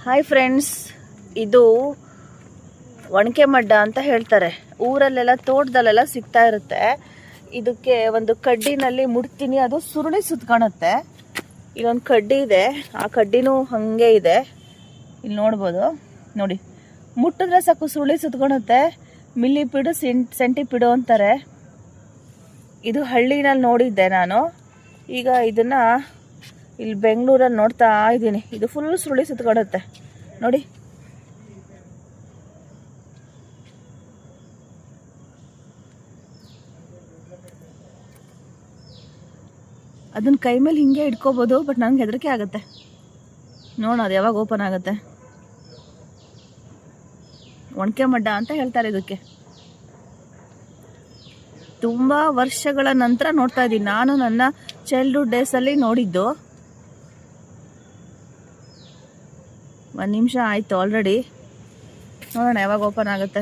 Hi friends, ಇದು ಒಣಕೆ ಮಡ್ಡ ಅಂತ ಹೇಳ್ತಾರೆ. ಊರಲ್ಲೆಲ್ಲ ತೋಟದಲ್ಲೆಲ್ಲ ಸಿಗ್ತಾ ಇರುತ್ತೆ. ಇದಕ್ಕೆ ಒಂದು ಕಡ್ಡಿನಲ್ಲಿ ಮುಡ್ತೀನಿ, ಅದು ಸುರುಳಿ ಸುತ್ಕೊಳುತ್ತೆ. ಇಲ್ಲೊಂದು ಕಡ್ಡಿ ಇದೆ, ಆ ಕಡ್ಡಿನೂ ಹಾಗೆ ಇದೆ, ಇಲ್ಲಿ ನೋಡ್ಬೋದು. ನೋಡಿ, ಮುಟ್ಟಿದ್ರೆ ಸಾಕು ಸುರುಳಿ ಸುತ್ಕೊಳುತ್ತೆ. ಮಿಲ್ಲಿಪಿಡು ಸೆಂಟಿಪಿಡು ಅಂತಾರೆ. ಇದು ಹಳ್ಳಿನಲ್ಲಿ ನೋಡಿದ್ದೆ ನಾನು. ಈಗ ಇದನ್ನು ಇಲ್ಲಿ ಬೆಂಗಳೂರಲ್ಲಿ ನೋಡ್ತಾ ಇದ್ದೀನಿ. ಇದು ಫುಲ್ ಸುರುಳಿ ಸುತ್ಕೊಳುತ್ತೆ ನೋಡಿ. ಅದನ್ನ ಕೈ ಮೇಲೆ ಹಿಂಗೆ ಇಟ್ಕೋಬೋದು, ಬಟ್ ನನಗೆ ಹೆದರಿಕೆ ಆಗುತ್ತೆ. ನೋಡೋಣ ಅದು ಯಾವಾಗ ಓಪನ್ ಆಗುತ್ತೆ. ಒಣಕೆ ಮಡ್ಡ ಅಂತ ಹೇಳ್ತಾರೆ ಇದಕ್ಕೆ. ತುಂಬ ವರ್ಷಗಳ ನಂತರ ನೋಡ್ತಾ ಇದ್ದೀನಿ. ನಾನು ನನ್ನ ಚೈಲ್ಡ್ಹುಡ್ ಡೇಸಲ್ಲಿ ನೋಡಿದ್ದು. 1 ನಿಮಿಷ ಆಯಿತು ಆಲ್ರೆಡಿ. ನೋಡೋಣ ಯಾವಾಗ ಓಪನ್ ಆಗುತ್ತೆ.